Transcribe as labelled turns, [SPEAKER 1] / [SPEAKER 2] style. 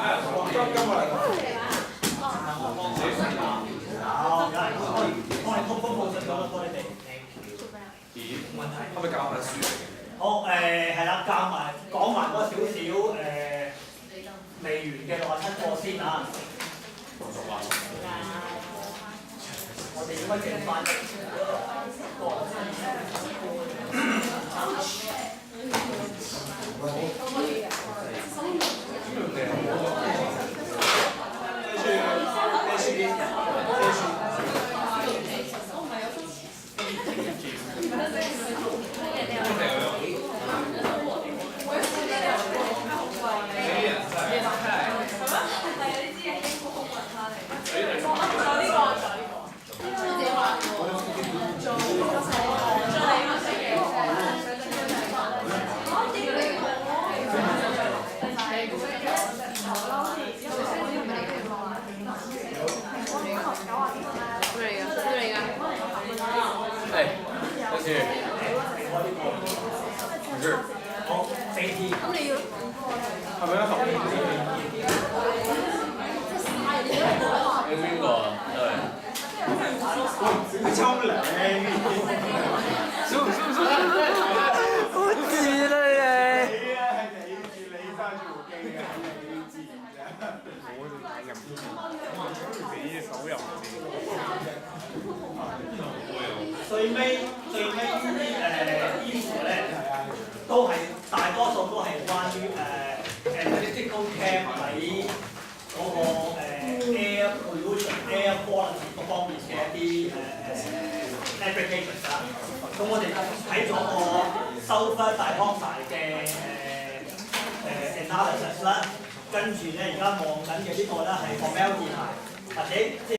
[SPEAKER 1] 係咪教埋書嚟嘅？
[SPEAKER 2] 好係啦，講埋多少少未完嘅6、7個先啊。我哋應該整翻好4T。咁你要係咪啊？
[SPEAKER 3] 你邊個啊？
[SPEAKER 2] 你抽涼。
[SPEAKER 4] 好賤啊你！
[SPEAKER 2] 你啊係你住你揸住部機啊，你自然啫。
[SPEAKER 1] 我入你隻手又唔知。
[SPEAKER 2] 最尾衣服咧，都係大多數都係關於analytical cam 喺嗰個air pollution、air quality 嗰方面嘅一啲applications 啦。咁我哋睇咗個 sulfur dioxide 嘅analysis 啦，跟住咧而家望緊嘅呢個咧係 formaldehyde或者即